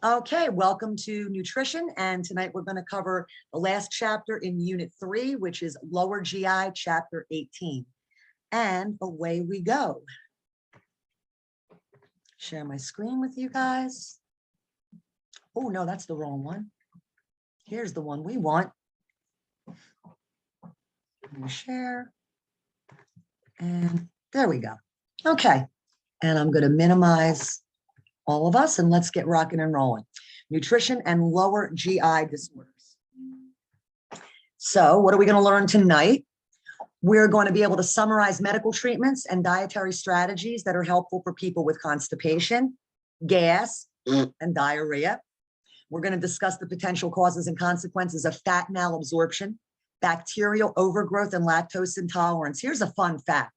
Okay, welcome to nutrition. And tonight we're going to cover the last chapter in Unit 3, which is Lower GI, Chapter 18. And away we go. Share my screen with you guys. Oh, no, that's the wrong one. Here's the one we want. I'm going to share. And there we go. Okay. And I'm going to minimize all of us, and let's get rocking and rolling. Nutrition and lower GI disorders. So what are we going to learn tonight? We're going to be able to summarize medical treatments and dietary strategies that are helpful for people with constipation, gas, and diarrhea. We're going to discuss the potential causes and consequences of fat malabsorption, bacterial overgrowth, and lactose intolerance. Here's a fun fact.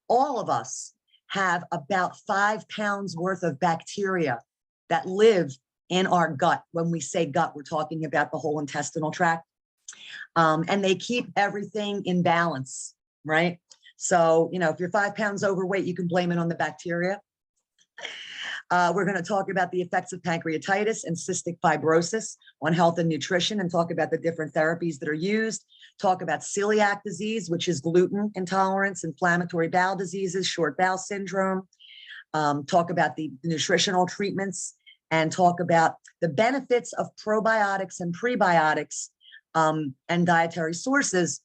All of us have about 5 pounds worth of bacteria that live in our gut. When we say gut, we're talking about the whole intestinal tract. And they keep everything in balance, right? So, you know, if you're 5 pounds overweight, you can blame it on the bacteria. We're going to talk about the effects of pancreatitis and cystic fibrosis on health and nutrition, and talk about the different therapies that are used. Talk about celiac disease, which is gluten intolerance, inflammatory bowel diseases, short bowel syndrome. Talk about the nutritional treatments, and talk about the benefits of probiotics and prebiotics and dietary sources.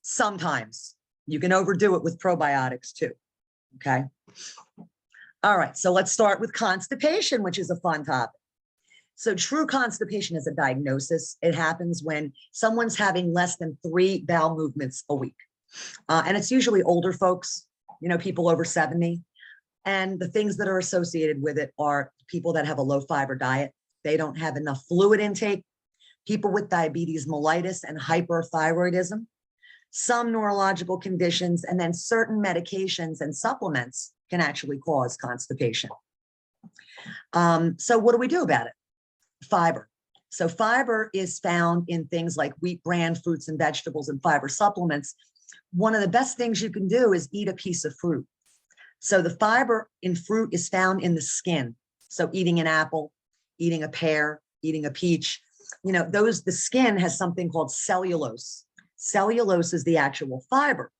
Sometimes you can overdo it with probiotics too. Okay. All right, so let's start with constipation, which is a fun topic. So true constipation is a diagnosis. It happens when someone's having less than 3 bowel movements a week. And it's usually older folks, you know, people over 70. And the things that are associated with it are people that have a low fiber diet. They don't have enough fluid intake, people with diabetes mellitus and hyperthyroidism, some neurological conditions, and then certain medications and supplements can actually cause constipation. So what do we do about it? Fiber. So fiber is found in things like wheat bran, fruits and vegetables, and fiber supplements. One of the best things you can do is eat a piece of fruit. So the fiber in fruit is found in the skin. So eating an apple, eating a pear, eating a peach, you know, the skin has something called cellulose. Cellulose is the actual fiber.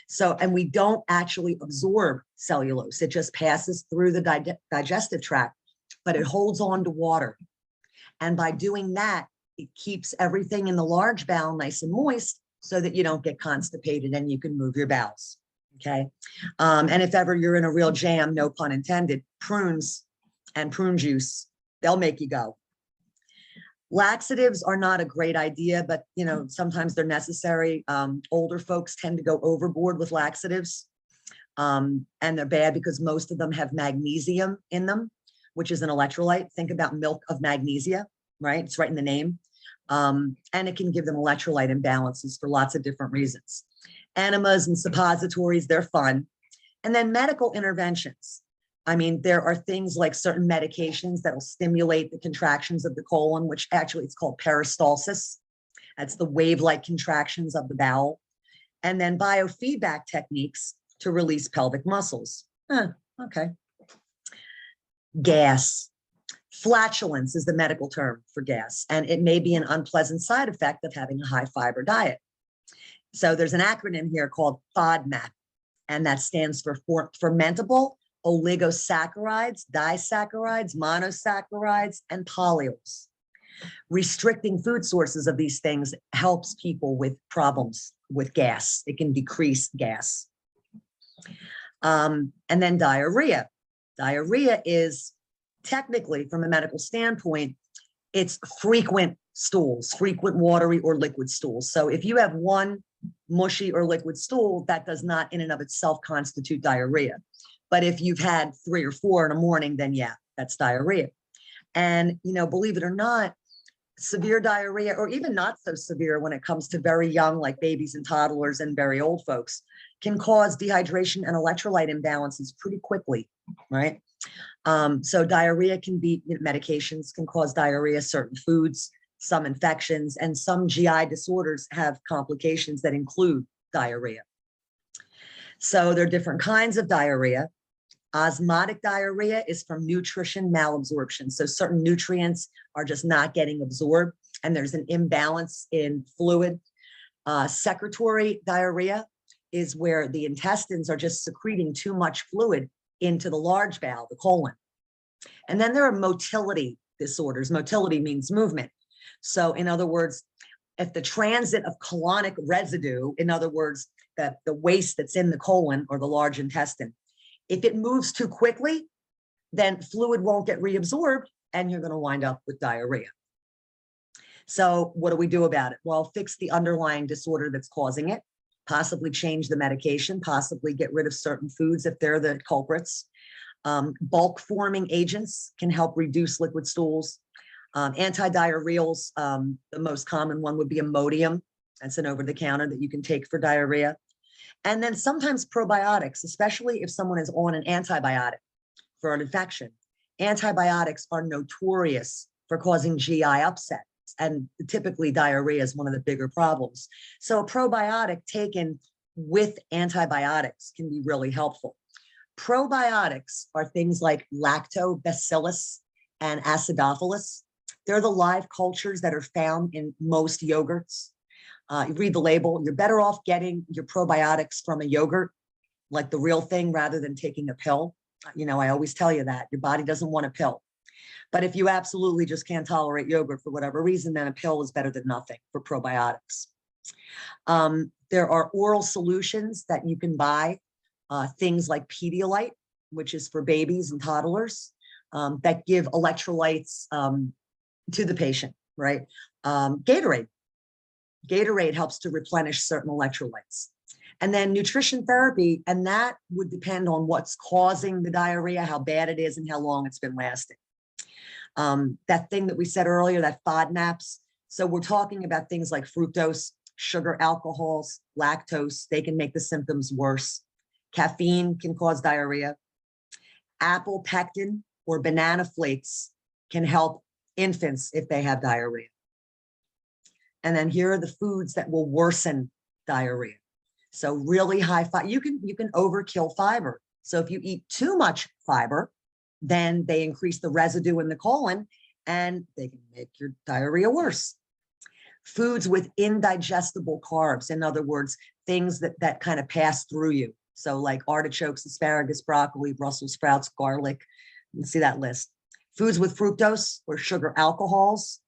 So, and we don't actually absorb cellulose. It just passes through the digestive tract, but it holds on to water. And by doing that, it keeps everything in the large bowel nice and moist so that you don't get constipated and you can move your bowels. Okay. And if ever you're in a real jam, no pun intended, prunes and prune juice, they'll make you go. Laxatives are not a great idea, but you know, sometimes they're necessary. Older folks tend to go overboard with laxatives, and they're bad because most of them have magnesium in them, which is an electrolyte. Think about milk of magnesia, right? It's right in the name. And it can give them electrolyte imbalances for lots of different reasons. Enemas and suppositories, they're fun. And then medical interventions. I mean, there are things like certain medications that will stimulate the contractions of the colon, which actually it's called peristalsis. That's the wave-like contractions of the bowel. And then biofeedback techniques to release pelvic muscles. Okay. Gas. Flatulence is the medical term for gas, and it may be an unpleasant side effect of having a high fiber diet. So there's an acronym here called FODMAP, and that stands for fermentable oligosaccharides, disaccharides, monosaccharides, and polyols. Restricting food sources of these things helps people with problems with gas. It can decrease gas. And then diarrhea. Diarrhea is technically, from a medical standpoint, it's frequent stools, frequent watery or liquid stools. So if you have one mushy or liquid stool, that does not in and of itself constitute diarrhea. But if you've had 3 or 4 in a morning, then yeah, that's diarrhea. And, you know, believe it or not, severe diarrhea, or even not so severe when it comes to very young, like babies and toddlers and very old folks, can cause dehydration and electrolyte imbalances pretty quickly, right? So diarrhea can be, you know, medications can cause diarrhea, certain foods, some infections, and some GI disorders have complications that include diarrhea. So there are different kinds of diarrhea. Osmotic diarrhea is from nutrition malabsorption. So certain nutrients are just not getting absorbed, and there's an imbalance in fluid. Secretory diarrhea is where the intestines are just secreting too much fluid into the large bowel, the colon. And then there are motility disorders. Motility means movement. So in other words, if the transit of colonic residue, in other words, the waste that's in the colon or the large intestine, if it moves too quickly, then fluid won't get reabsorbed and you're going to wind up with diarrhea. So what do we do about it? Well, fix the underlying disorder that's causing it, possibly change the medication, possibly get rid of certain foods if they're the culprits. Bulk forming agents can help reduce liquid stools. Antidiarrheals, the most common one would be Imodium. That's an over-the-counter that you can take for diarrhea. And then sometimes probiotics, especially if someone is on an antibiotic for an infection. Antibiotics are notorious for causing GI upset, and typically diarrhea is one of the bigger problems. So a probiotic taken with antibiotics can be really helpful. Probiotics are things like Lactobacillus and Acidophilus. They're the live cultures that are found in most yogurts. You read the label, you're better off getting your probiotics from a yogurt, like the real thing, rather than taking a pill. You know, I always tell you that your body doesn't want a pill. But if you absolutely just can't tolerate yogurt for whatever reason, then a pill is better than nothing for probiotics. There are oral solutions that you can buy, things like Pedialyte, which is for babies and toddlers, that give electrolytes to the patient, right? Gatorade helps to replenish certain electrolytes. And then nutrition therapy, and that would depend on what's causing the diarrhea, how bad it is, and how long it's been lasting. That thing that we said earlier, that FODMAPs. So we're talking about things like fructose, sugar alcohols, lactose. They can make the symptoms worse. Caffeine can cause diarrhea. Apple pectin or banana flakes can help infants if they have diarrhea. And then here are the foods that will worsen diarrhea. So really high fiber, you can overkill fiber. So if you eat too much fiber, then they increase the residue in the colon and they can make your diarrhea worse. Foods with indigestible carbs, in other words, things that kind of pass through you. So like artichokes, asparagus, broccoli, Brussels sprouts, garlic. You can see that list. Foods with fructose or sugar alcohols,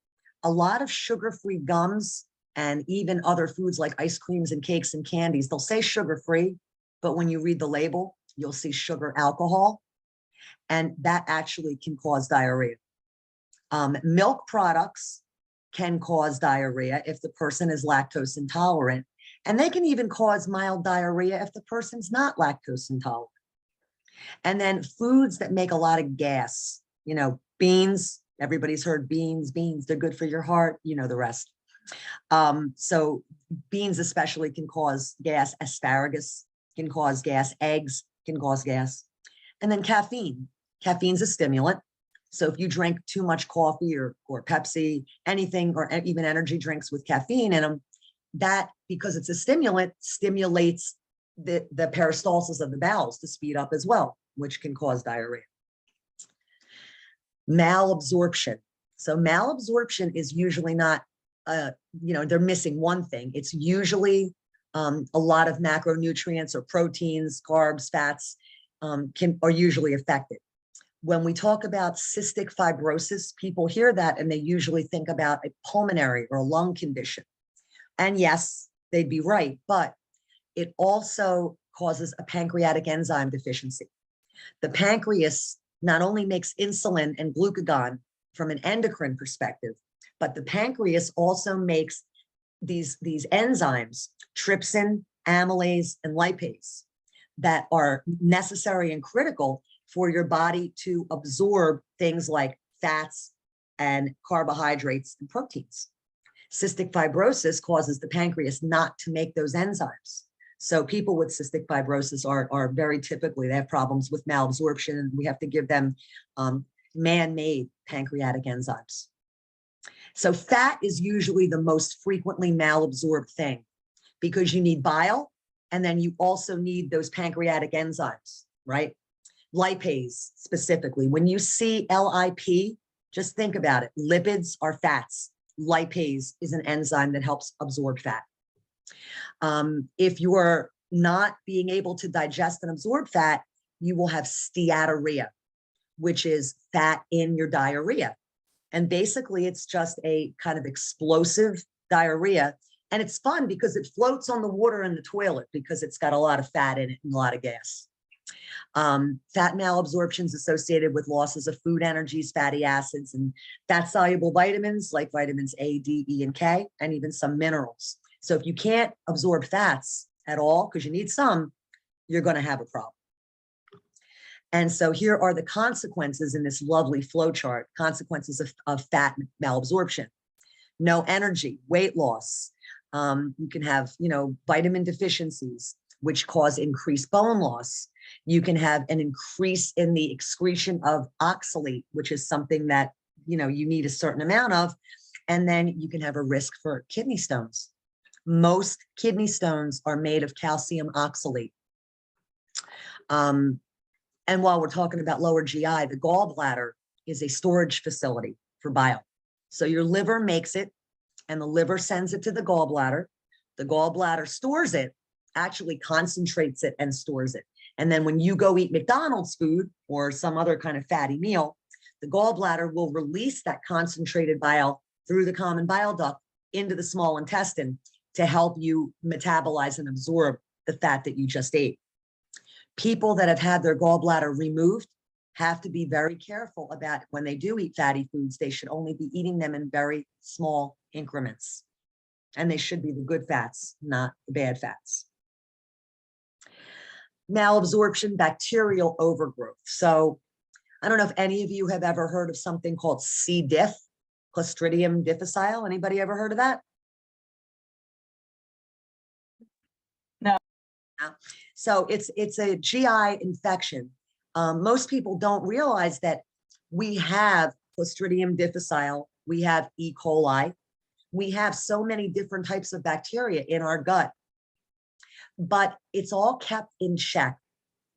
a lot of sugar-free gums, and even other foods like ice creams and cakes and candies. They'll say sugar-free, but when you read the label, you'll see sugar alcohol, and that actually can cause diarrhea. Milk products can cause diarrhea if the person is lactose intolerant, and they can even cause mild diarrhea if the person's not lactose intolerant. And then foods that make a lot of gas, you know, beans, everybody's heard beans, they're good for your heart, you know the rest. So beans especially can cause gas. Asparagus can cause gas. Eggs can cause gas. And then caffeine. Caffeine's a stimulant. So if you drink too much coffee or Pepsi, anything, or even energy drinks with caffeine in them, that, because it's a stimulant, stimulates the peristalsis of the bowels to speed up as well, which can cause diarrhea. Malabsorption. So malabsorption is usually not, you know, they're missing one thing. It's usually a lot of macronutrients or proteins, carbs, fats are usually affected. When we talk about cystic fibrosis, people hear that and they usually think about a pulmonary or a lung condition. And yes, they'd be right, but it also causes a pancreatic enzyme deficiency. The pancreas not only makes insulin and glucagon from an endocrine perspective, but the pancreas also makes these enzymes, trypsin, amylase, and lipase, that are necessary and critical for your body to absorb things like fats and carbohydrates and proteins. Cystic fibrosis causes the pancreas not to make those enzymes. So people with cystic fibrosis are very typically, they have problems with malabsorption, and we have to give them man-made pancreatic enzymes. So fat is usually the most frequently malabsorbed thing because you need bile, and then you also need those pancreatic enzymes, right? Lipase specifically. When you see LIP, just think about it. Lipids are fats. Lipase is an enzyme that helps absorb fat. If you're not being able to digest and absorb fat, you will have steatorrhea, which is fat in your diarrhea. And basically, it's just a kind of explosive diarrhea. And it's fun because it floats on the water in the toilet because it's got a lot of fat in it and a lot of gas. Fat malabsorption is associated with losses of food energies, fatty acids, and fat-soluble vitamins like vitamins A, D, E, and K, and even some minerals. So if you can't absorb fats at all, because you need some, you're going to have a problem. And so here are the consequences in this lovely flow chart, consequences of fat malabsorption. No energy, weight loss. You can have, vitamin deficiencies, which cause increased bone loss. You can have an increase in the excretion of oxalate, which is something that, you need a certain amount of. And then you can have a risk for kidney stones. Most kidney stones are made of calcium oxalate. And while we're talking about lower GI, the gallbladder is a storage facility for bile. So your liver makes it, and the liver sends it to the gallbladder. The gallbladder stores it, actually concentrates it and stores it. And then when you go eat McDonald's food or some other kind of fatty meal, the gallbladder will release that concentrated bile through the common bile duct into the small intestine to help you metabolize and absorb the fat that you just ate. People that have had their gallbladder removed have to be very careful about when they do eat fatty foods. They should only be eating them in very small increments. And they should be the good fats, not the bad fats. Malabsorption, bacterial overgrowth. So I don't know if any of you have ever heard of something called C. diff, Clostridium difficile. Anybody ever heard of that? No. So it's a GI infection. Most people don't realize that we have Clostridium difficile, we have E. coli, we have so many different types of bacteria in our gut, but it's all kept in check,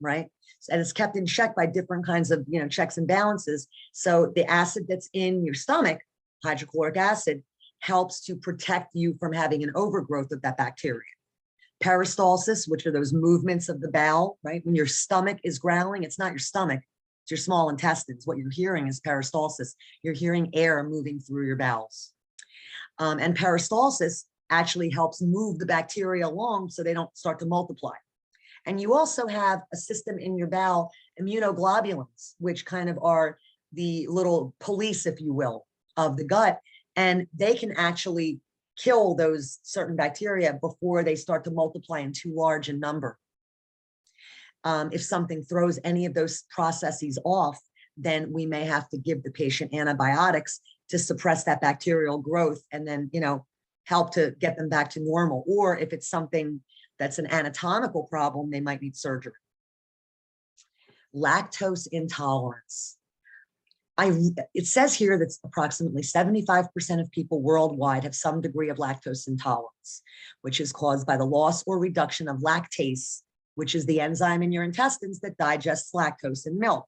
right? And it's kept in check by different kinds of, checks and balances. So the acid that's in your stomach, hydrochloric acid, helps to protect you from having an overgrowth of that bacteria. Peristalsis, which are those movements of the bowel, right? When your stomach is growling, it's not your stomach, it's your small intestines. What you're hearing is peristalsis. You're hearing air moving through your bowels. And peristalsis actually helps move the bacteria along so they don't start to multiply. And you also have a system in your bowel, immunoglobulins, which kind of are the little police, if you will, of the gut. And they can actually kill those certain bacteria before they start to multiply in too large a number. If something throws any of those processes off, then we may have to give the patient antibiotics to suppress that bacterial growth and then, help to get them back to normal. Or if it's something that's an anatomical problem, they might need surgery. Lactose intolerance. It says here that approximately 75% of people worldwide have some degree of lactose intolerance, which is caused by the loss or reduction of lactase, which is the enzyme in your intestines that digests lactose in milk.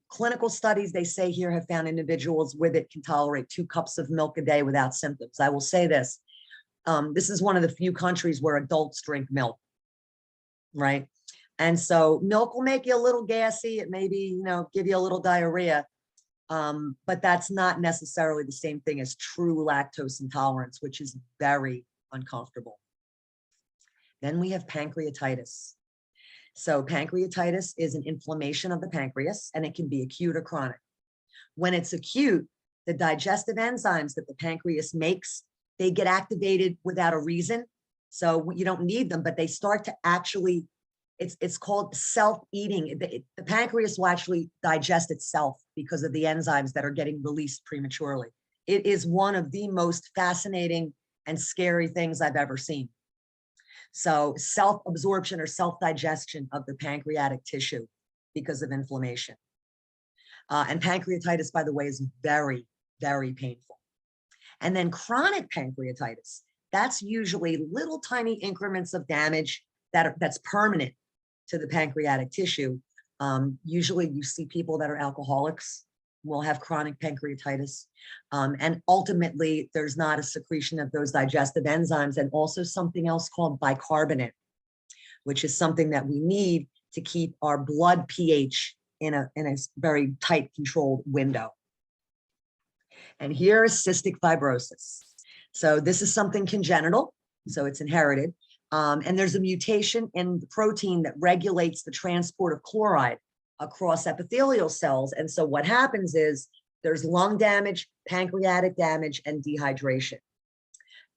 Clinical studies, they say here, have found individuals with it can tolerate 2 cups of milk a day without symptoms. I will say this, this is one of the few countries where adults drink milk, right? And so milk will make you a little gassy. It may be, give you a little diarrhea, but that's not necessarily the same thing as true lactose intolerance, which is very uncomfortable. Then we have pancreatitis. So pancreatitis is an inflammation of the pancreas, and it can be acute or chronic. When it's acute, the digestive enzymes that the pancreas makes, they get activated without a reason. So you don't need them, but they start to actually, it's called self-eating. The pancreas will actually digest itself because of the enzymes that are getting released prematurely. It is one of the most fascinating and scary things I've ever seen. So self-absorption or self-digestion of the pancreatic tissue because of inflammation. And pancreatitis, by the way, is very, very painful. And then chronic pancreatitis, that's usually little tiny increments of damage that's permanent to the pancreatic tissue, Usually you see people that are alcoholics will have chronic pancreatitis. And ultimately, there's not a secretion of those digestive enzymes, and also something else called bicarbonate, which is something that we need to keep our blood pH in a very tight controlled window. And here is cystic fibrosis. So this is something congenital, so it's inherited. And there's a mutation in the protein that regulates the transport of chloride across epithelial cells. And so what happens is there's lung damage, pancreatic damage, and dehydration.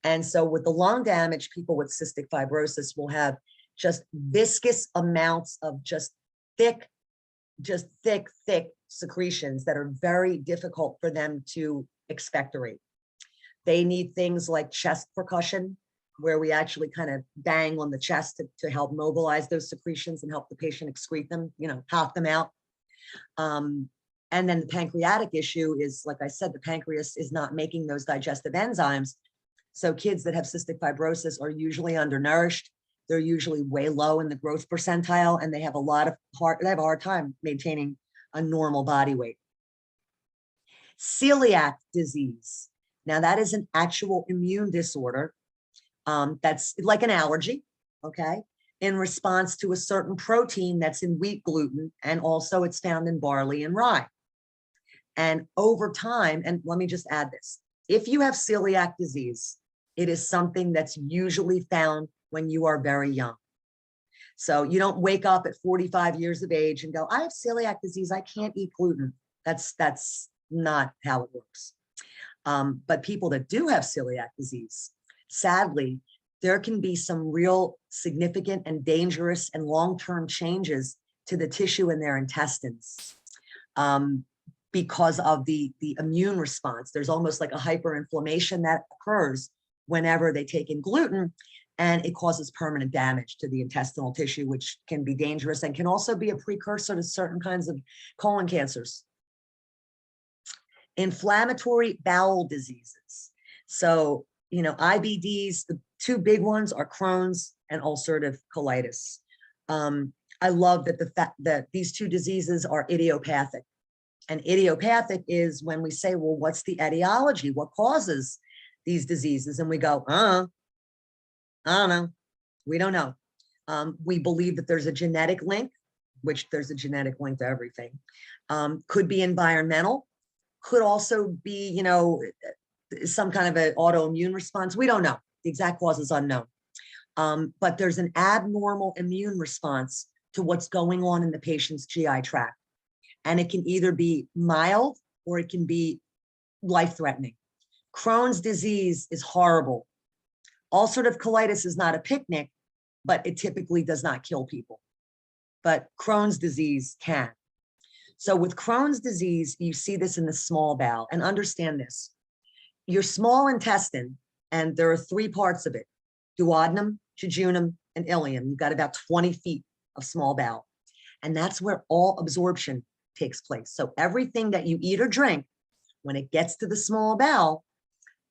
And so with the lung damage, people with cystic fibrosis will have just viscous amounts of just thick secretions that are very difficult for them to expectorate. They need things like chest percussion, where we actually kind of bang on the chest to help mobilize those secretions and help the patient excrete them, pop them out. And then the pancreatic issue is, like I said, the pancreas is not making those digestive enzymes. So kids that have cystic fibrosis are usually undernourished. They're usually way low in the growth percentile, and they have a hard time maintaining a normal body weight. Celiac disease. Now that is an actual immune disorder. That's like an allergy, okay, in response to a certain protein that's in wheat gluten, and also it's found in barley and rye. And over time, and let me just add this, if you have celiac disease, it is something that's usually found when you are very young. So you don't wake up at 45 years of age and go, I have celiac disease, I can't eat gluten. That's not how it works. But people that do have celiac disease, sadly, there can be some real significant and dangerous and long-term changes to the tissue in their intestines because of the immune response. There's almost like a hyperinflammation that occurs whenever they take in gluten, and it causes permanent damage to the intestinal tissue, which can be dangerous and can also be a precursor to certain kinds of colon cancers. Inflammatory bowel diseases. So, IBDs, the two big ones are Crohn's and ulcerative colitis. I love that these two diseases are idiopathic. And idiopathic is when we say, well, what's the etiology? What causes these diseases? And we go, I don't know. We don't know. We believe that there's a genetic link, which there's a genetic link to everything. Could be environmental, could also be, some kind of an autoimmune response. We don't know. The exact cause is unknown. But there's an abnormal immune response to what's going on in the patient's GI tract. And it can either be mild or it can be life-threatening. Crohn's disease is horrible. Ulcerative colitis is not a picnic, but it typically does not kill people. But Crohn's disease can. So with Crohn's disease, you see this in the small bowel, and understand this. Your small intestine, and there are three parts of it, duodenum, jejunum, and ileum. You've got about 20 feet of small bowel. And that's where all absorption takes place. So everything that you eat or drink, when it gets to the small bowel,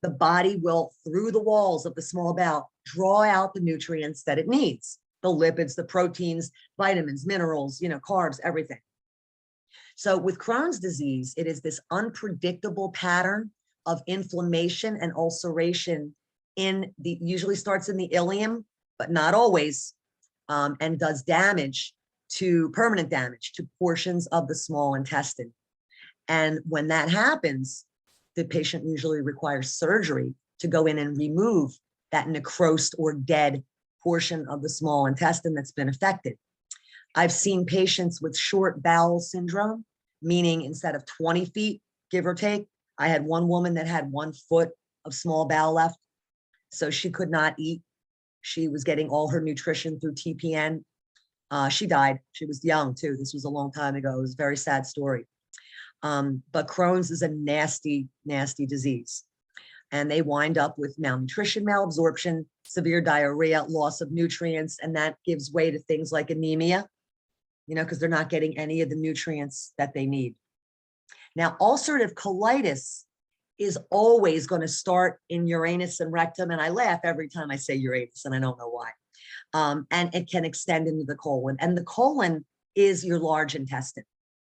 the body will, through the walls of the small bowel, draw out the nutrients that it needs, the lipids, the proteins, vitamins, minerals, carbs, everything. So with Crohn's disease, it is this unpredictable pattern of inflammation and ulceration usually starts in the ileum, but not always, and does permanent damage to portions of the small intestine. And when that happens, the patient usually requires surgery to go in and remove that necrosed or dead portion of the small intestine that's been affected. I've seen patients with short bowel syndrome, meaning instead of 20 feet, give or take, I had one woman that had 1 foot of small bowel left. So she could not eat. She was getting all her nutrition through TPN. She died. She was young too. This was a long time ago. It was a very sad story. But Crohn's is a nasty, nasty disease. And they wind up with malnutrition, malabsorption, severe diarrhea, loss of nutrients, and that gives way to things like anemia, because they're not getting any of the nutrients that they need. Now, ulcerative colitis is always going to start in Uranus and rectum, and I laugh every time I say Uranus, and I don't know why. And it can extend into the colon, and the colon is your large intestine,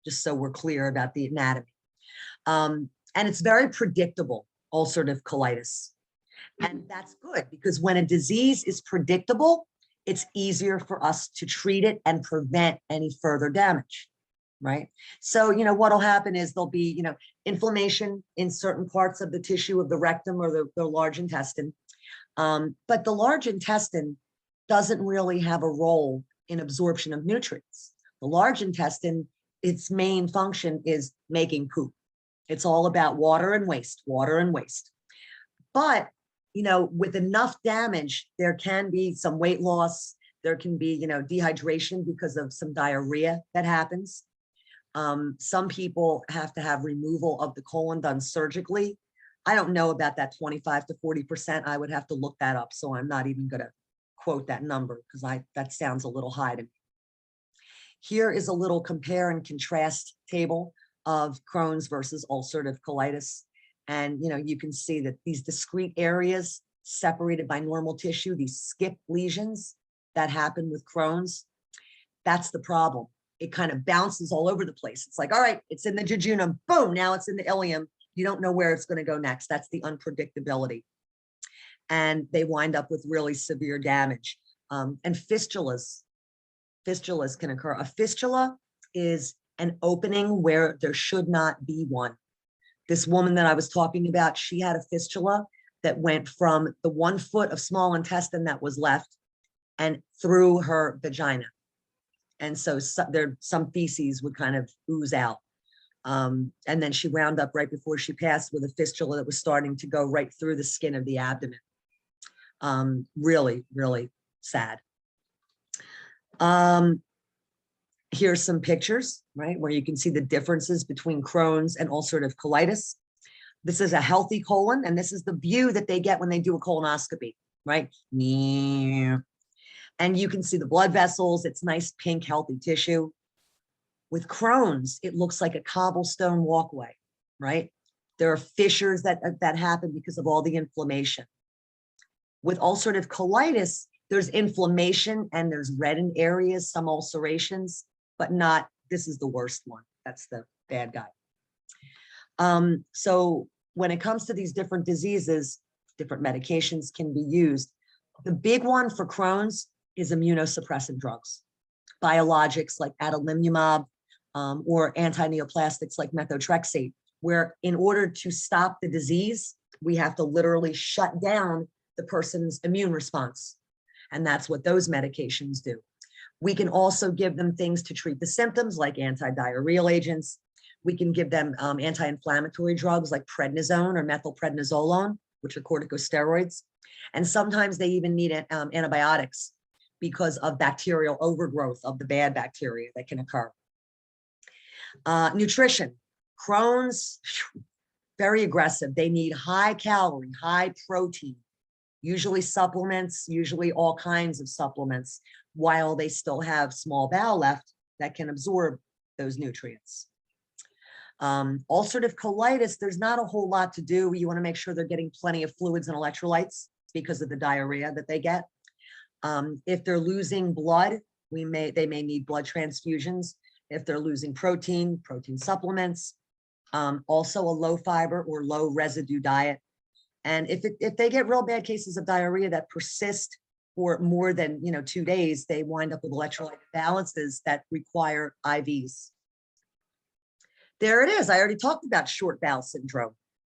just so we're clear about the anatomy. And it's very predictable, ulcerative colitis. And that's good because when a disease is predictable, it's easier for us to treat it and prevent any further damage, right? So, what'll happen is there'll be, inflammation in certain parts of the tissue of the rectum or the large intestine. But the large intestine doesn't really have a role in absorption of nutrients. The large intestine, its main function is making poop. It's all about water and waste, water and waste. But, with enough damage, there can be some weight loss. There can be, dehydration because of some diarrhea that happens. Some people have to have removal of the colon done surgically. I don't know about that 25 to 40%. I would have to look that up. So I'm not even going to quote that number because that sounds a little high to me. Here is a little compare and contrast table of Crohn's versus ulcerative colitis. And, you can see that these discrete areas separated by normal tissue, these skip lesions that happen with Crohn's, that's the problem. It kind of bounces all over the place. It's like, all right, it's in the jejunum, boom, now it's in the ileum. You don't know where it's going to go next. That's the unpredictability. And they wind up with really severe damage. And fistulas can occur. A fistula is an opening where there should not be one. This woman that I was talking about, she had a fistula that went from the 1 foot of small intestine that was left and through her vagina. And so some feces would kind of ooze out. And then she wound up right before she passed with a fistula that was starting to go right through the skin of the abdomen. Really, really sad. Here's some pictures, right, where you can see the differences between Crohn's and ulcerative colitis. This is a healthy colon, and this is the view that they get when they do a colonoscopy, right? And you can see the blood vessels. It's nice, pink, healthy tissue. With Crohn's, it looks like a cobblestone walkway, right? There are fissures that happen because of all the inflammation. With ulcerative colitis, there's inflammation and there's reddened areas, some ulcerations, but not, this is the worst one. That's the bad guy. So when it comes to these different diseases, different medications can be used. The big one for Crohn's is immunosuppressant drugs, biologics like adalimumab or anti-neoplastics like methotrexate, where in order to stop the disease, we have to literally shut down the person's immune response. And that's what those medications do. We can also give them things to treat the symptoms like anti-diarrheal agents. We can give them anti-inflammatory drugs like prednisone or methylprednisolone, which are corticosteroids. And sometimes they even need antibiotics because of bacterial overgrowth of the bad bacteria that can occur. Nutrition. Crohn's, very aggressive. They need high calorie, high protein, usually supplements, usually all kinds of supplements, while they still have small bowel left that can absorb those nutrients. Ulcerative colitis, there's not a whole lot to do. You want to make sure they're getting plenty of fluids and electrolytes because of the diarrhea that they get. If they're losing blood, they may need blood transfusions. If they're losing protein supplements. Also a low fiber or low residue diet. And if they get real bad cases of diarrhea that persist for more than 2 days, they wind up with electrolyte imbalances that require IVs. There it is. I already talked about short bowel syndrome,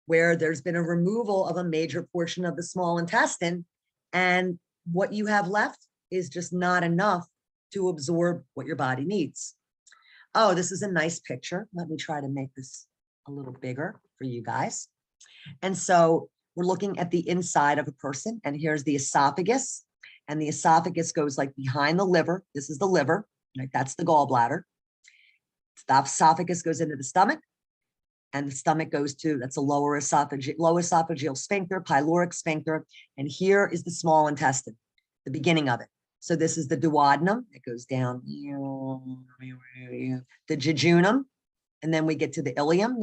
where there's been a removal of a major portion of the small intestine, and what you have left is just not enough to absorb what your body needs. Oh, this is a nice picture. Let me try to make this a little bigger for you guys. And so we're looking at the inside of a person, and here's the esophagus, and the esophagus goes like behind the liver. This is the liver, right? That's the gallbladder. The esophagus goes into the stomach, and the stomach goes to, that's a lower esophageal sphincter, pyloric sphincter, and here is the small intestine, the beginning of it. So this is the duodenum. It goes down, the jejunum, and then we get to the ileum,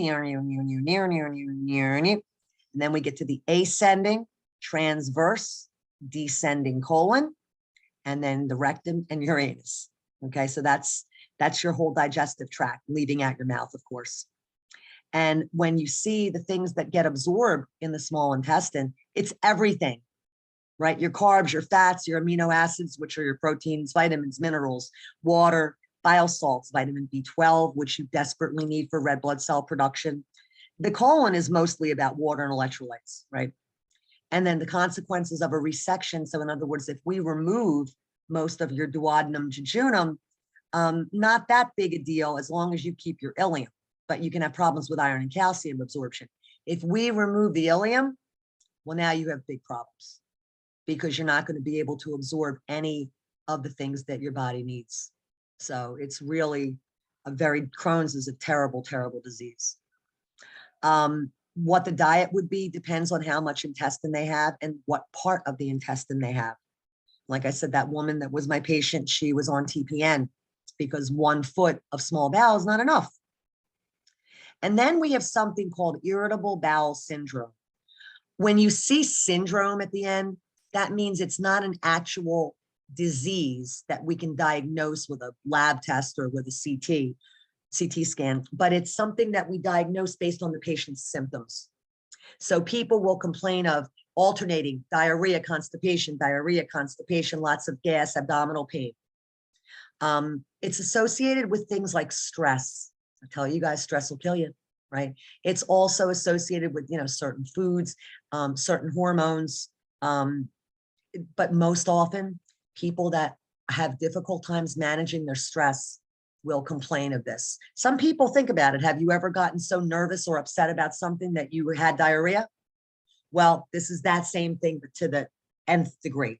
and then we get to the ascending, transverse, descending colon, and then the rectum and uranus. Okay, so that's That's your whole digestive tract, leaving out your mouth, of course. And when you see the things that get absorbed in the small intestine, it's everything, right? Your carbs, your fats, your amino acids, which are your proteins, vitamins, minerals, water, bile salts, vitamin B12, which you desperately need for red blood cell production. The colon is mostly about water and electrolytes, right? And then the consequences of a resection. So in other words, if we remove most of your duodenum, jejunum, not that big a deal as long as you keep your ileum, but you can have problems with iron and calcium absorption. If we remove the ileum, well, now you have big problems because you're not going to be able to absorb any of the things that your body needs. So it's really Crohn's is a terrible, terrible disease. What the diet would be depends on how much intestine they have and what part of the intestine they have. Like I said, that woman that was my patient, she was on TPN because 1 foot of small bowel is not enough. And then we have something called irritable bowel syndrome. When you see syndrome at the end, that means it's not an actual disease that we can diagnose with a lab test or with a CT scan, but it's something that we diagnose based on the patient's symptoms. So people will complain of alternating diarrhea, constipation, lots of gas, abdominal pain. It's associated with things like stress. I tell you guys, stress will kill you, right? It's also associated with, certain foods, certain hormones, but most often people that have difficult times managing their stress will complain of this. Some people think about it. Have you ever gotten so nervous or upset about something that you had diarrhea? Well, this is that same thing, but to the nth degree.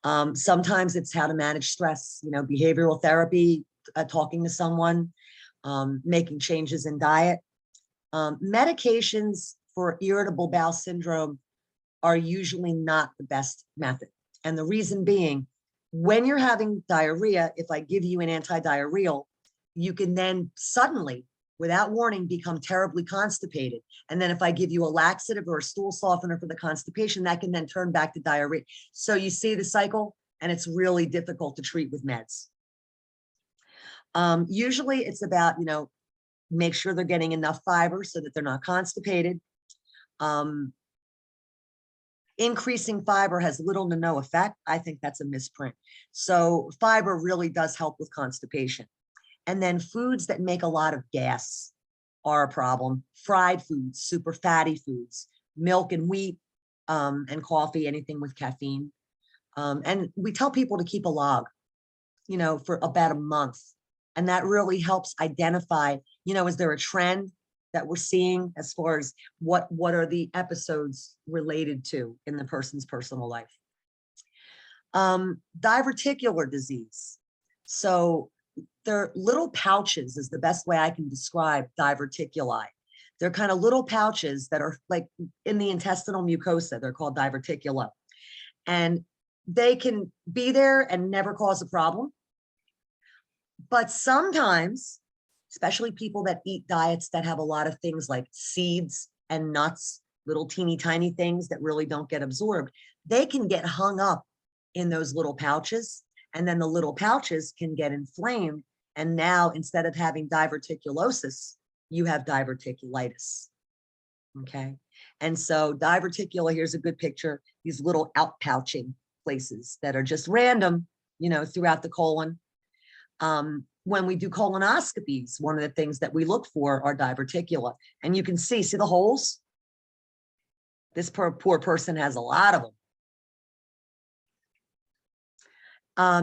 Sometimes it's how to manage stress, behavioral therapy, talking to someone, making changes in diet. Medications for irritable bowel syndrome are usually not the best method. And the reason being, when you're having diarrhea, if I give you an antidiarrheal, you can then suddenly, without warning, become terribly constipated. And then if I give you a laxative or a stool softener for the constipation, that can then turn back to diarrhea. So you see the cycle, and it's really difficult to treat with meds. Usually it's about, make sure they're getting enough fiber so that they're not constipated. Increasing fiber has little to no effect. I think that's a misprint. So fiber really does help with constipation. And then foods that make a lot of gas are a problem. Fried foods, super fatty foods, milk and wheat, and coffee, anything with caffeine. And we tell people to keep a log, for about a month. And that really helps identify, is there a trend that we're seeing as far as what are the episodes related to in the person's personal life. Diverticular disease. So they're little pouches is the best way I can describe diverticuli. They're kind of little pouches that are like in the intestinal mucosa. They're called diverticula. And they can be there and never cause a problem. But sometimes, especially people that eat diets that have a lot of things like seeds and nuts, little teeny tiny things that really don't get absorbed, they can get hung up in those little pouches. And then the little pouches can get inflamed. And now instead of having diverticulosis, you have diverticulitis. Okay. And so diverticula, here's a good picture, these little outpouching places that are just random, throughout the colon. When we do colonoscopies, one of the things that we look for are diverticula. And you can see the holes? This poor person has a lot of them.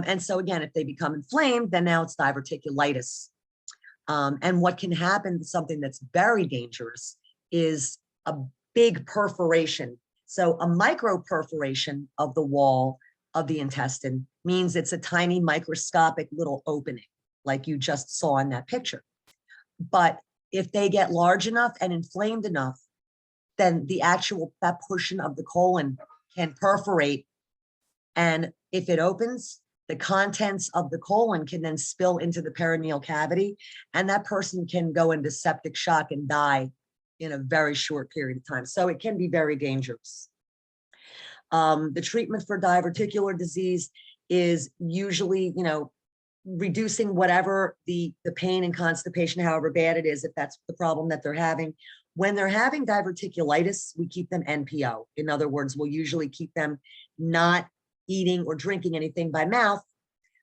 And so again, if they become inflamed, then now it's diverticulitis. And what can happen, something that's very dangerous, is a big perforation. So a micro perforation of the wall of the intestine means it's a tiny microscopic little opening, like you just saw in that picture. But if they get large enough and inflamed enough, then that portion of the colon can perforate. And if it opens, the contents of the colon can then spill into the perineal cavity, and that person can go into septic shock and die in a very short period of time. So it can be very dangerous. The treatment for diverticular disease is usually, reducing whatever the pain and constipation, however bad it is, if that's the problem that they're having. When they're having diverticulitis, we keep them NPO. In other words, we'll usually keep them not eating or drinking anything by mouth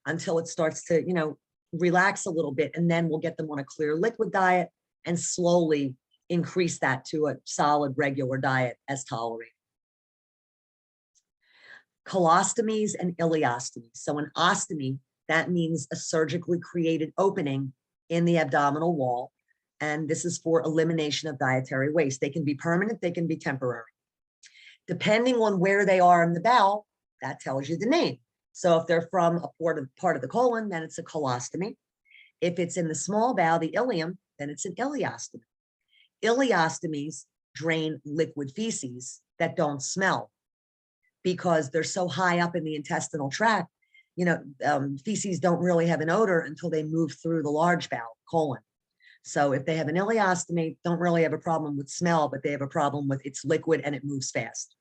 until it starts to, relax a little bit. And then we'll get them on a clear liquid diet and slowly increase that to a solid regular diet as tolerated. Colostomies and ileostomies. So an ostomy, that means a surgically created opening in the abdominal wall. And this is for elimination of dietary waste. They can be permanent, they can be temporary. Depending on where they are in the bowel, that tells you the name. So if they're from a part of the colon, then it's a colostomy. If it's in the small bowel, the ileum, then it's an ileostomy. Ileostomies drain liquid feces that don't smell because they're so high up in the intestinal tract. Feces don't really have an odor until they move through the large bowel, colon. So if they have an ileostomy, don't really have a problem with smell, but they have a problem with it's liquid and it moves fast.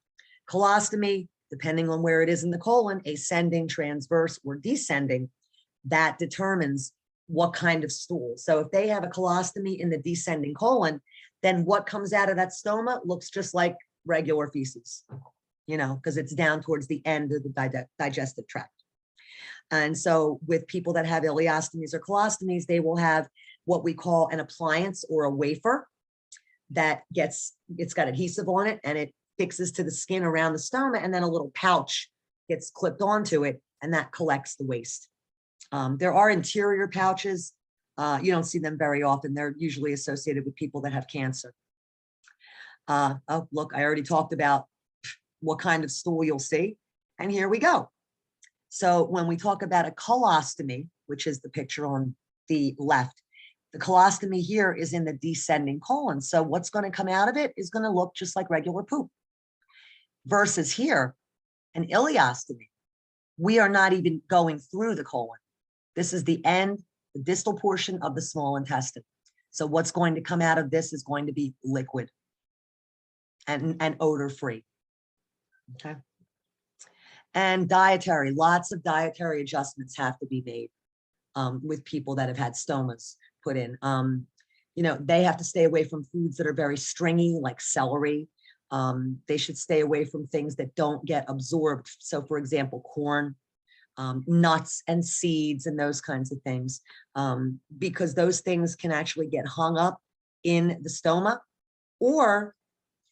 Colostomy, depending on where it is in the colon, ascending, transverse, or descending, that determines what kind of stool. So if they have a colostomy in the descending colon, then what comes out of that stoma looks just like regular feces, because it's down towards the end of the digestive tract. And so with people that have ileostomies or colostomies, they will have what we call an appliance or a wafer that it's got adhesive on it and it fixes to the skin around the stoma, and then a little pouch gets clipped onto it and that collects the waste. There are interior pouches. You don't see them very often. They're usually associated with people that have cancer. Oh, look, I already talked about what kind of stool you'll see. And here we go. So when we talk about a colostomy, which is the picture on the left, the colostomy here is in the descending colon. So what's going to come out of it is going to look just like regular poop. Versus here, an ileostomy, we are not even going through the colon. This is the end, the distal portion of the small intestine. So what's going to come out of this is going to be liquid and odor-free. Okay. And dietary, lots of dietary adjustments have to be made with people that have had stomas put in. They have to stay away from foods that are very stringy, like celery. They should stay away from things that don't get absorbed. So for example, corn, nuts and seeds and those kinds of things, because those things can actually get hung up in the stoma, or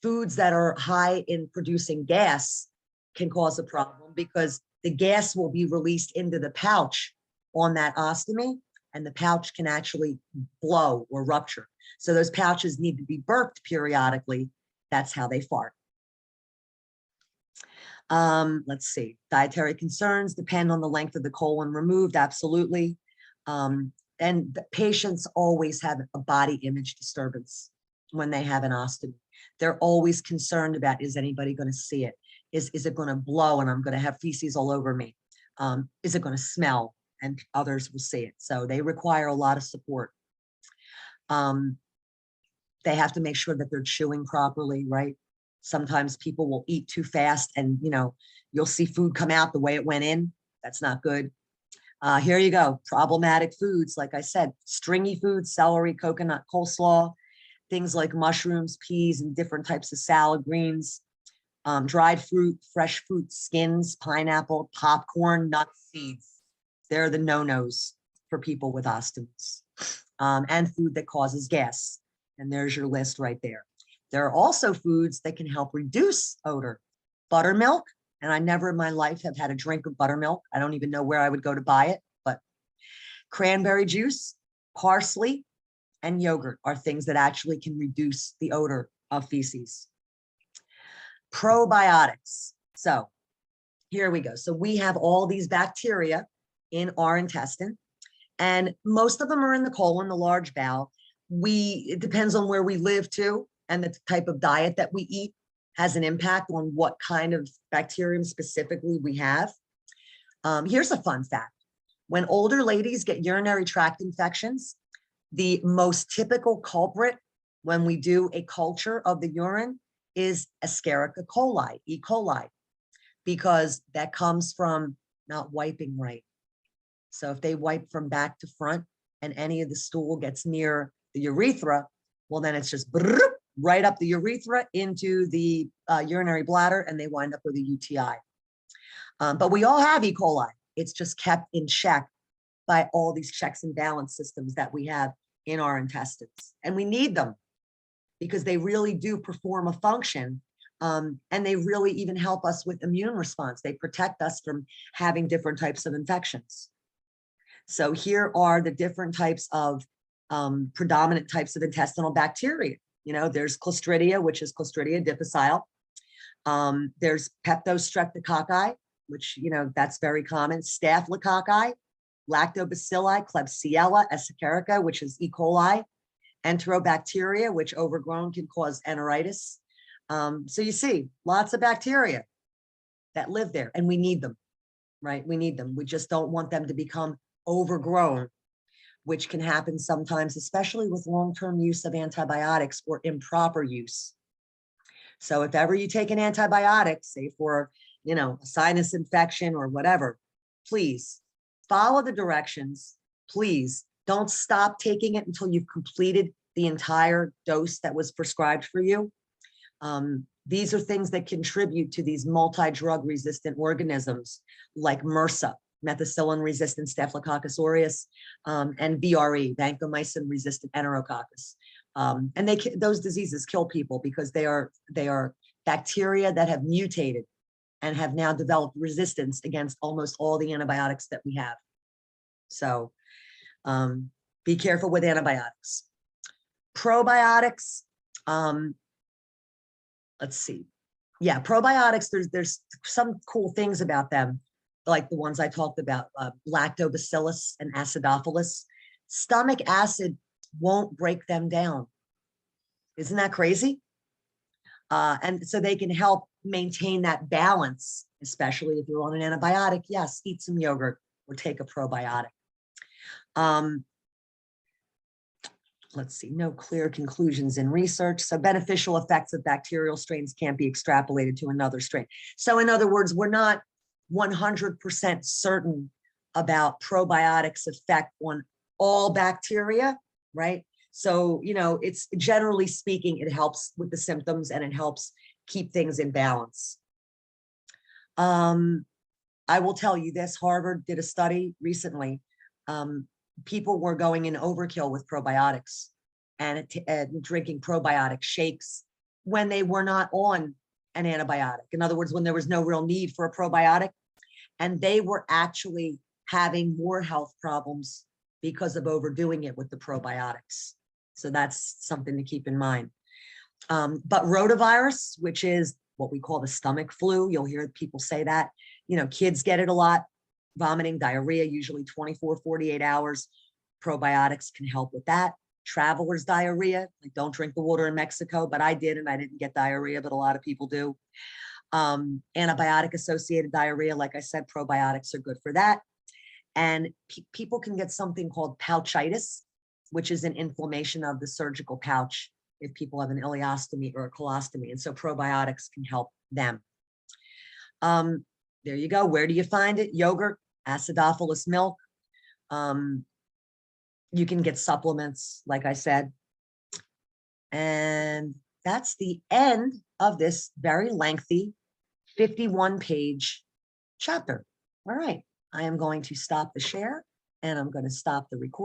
foods that are high in producing gas can cause a problem because the gas will be released into the pouch on that ostomy, and the pouch can actually blow or rupture. So those pouches need to be burped periodically. That's how they fart. Let's see. Dietary concerns depend on the length of the colon removed. Absolutely. And the patients always have a body image disturbance when they have an ostomy. They're always concerned about, is anybody going to see it? Is it going to blow and I'm going to have feces all over me? Is it going to smell? And others will see it. So they require a lot of support. They have to make sure that they're chewing properly, right? Sometimes people will eat too fast and, you'll see food come out the way it went in. That's not good. Here you go. Problematic foods. Like I said, stringy foods, celery, coconut, coleslaw, things like mushrooms, peas, and different types of salad greens, dried fruit, fresh fruit skins, pineapple, popcorn, nuts, seeds. They're the no-nos for people with ostomies, and food that causes gas. And there's your list right there. There are also foods that can help reduce odor. Buttermilk, and I never in my life have had a drink of buttermilk. I don't even know where I would go to buy it, but cranberry juice, parsley, and yogurt are things that actually can reduce the odor of feces. Probiotics. So here we go. So we have all these bacteria in our intestine, and most of them are in the colon, the large bowel. It depends on where we live too, and the type of diet that we eat has an impact on what kind of bacterium specifically we have. Here's a fun fact. When older ladies get urinary tract infections, the most typical culprit when we do a culture of the urine is Escherichia coli, E. coli, because that comes from not wiping right. So if they wipe from back to front and any of the stool gets near the urethra, well, then it's just right up the urethra into the urinary bladder, and they wind up with a UTI. But we all have E. coli. It's just kept in check by all these checks and balance systems that we have in our intestines. And we need them because they really do perform a function. And they really even help us with immune response. They protect us from having different types of infections. So here are the different types of predominant types of intestinal bacteria. You know, there's Clostridia, which is Clostridia difficile. There's Peptostreptococci, which, you know, that's very common. Staphylococci, Lactobacilli, Klebsiella, Escherichia, which is E. coli, Enterobacteria, which overgrown can cause enteritis. So you see, lots of bacteria that live there, and we need them, right? We need them. We just don't want them to become overgrown, which can happen sometimes, especially with long-term use of antibiotics or improper use. So if ever you take an antibiotic, say for, you know, a sinus infection or whatever, please follow the directions. Please don't stop taking it until you've completed the entire dose that was prescribed for you. These are things that contribute to these multi-drug resistant organisms like MRSA, methicillin-resistant Staphylococcus aureus, and VRE, vancomycin-resistant Enterococcus. And those diseases kill people because they are bacteria that have mutated and have now developed resistance against almost all the antibiotics that we have. So be careful with antibiotics. Probiotics, let's see. Yeah, probiotics, there's some cool things about them, like the ones I talked about, lactobacillus and acidophilus. Stomach acid won't break them down. Isn't that crazy? And so they can help maintain that balance, especially if you're on an antibiotic. Yes, eat some yogurt or take a probiotic. Let's see, no clear conclusions in research. So beneficial effects of bacterial strains can't be extrapolated to another strain. So in other words, we're not 100% certain about probiotics' effect on all bacteria, right? So, you know, it's generally speaking, it helps with the symptoms and it helps keep things in balance. I will tell you this, Harvard did a study recently. People were going in overkill with probiotics and drinking probiotic shakes when they were not on an antibiotic. In other words, when there was no real need for a probiotic, and they were actually having more health problems because of overdoing it with the probiotics. So that's something to keep in mind. But rotavirus, which is what we call the stomach flu, you'll hear people say that, you know, kids get it a lot. Vomiting, diarrhea, usually 24, 48 hours. Probiotics can help with that. Traveler's diarrhea, like don't drink the water in Mexico, but I did, and I didn't get diarrhea, but a lot of people do. Antibiotic associated diarrhea, like I said, probiotics are good for that. And people can get something called pouchitis, which is an inflammation of the surgical pouch if people have an ileostomy or a colostomy. And so probiotics can help them. There you go. Where do you find it? Yogurt, acidophilus milk. You can get supplements, like I said. And that's the end of this very lengthy 51-page chapter. All right. I am going to stop the share and I'm going to stop the recording.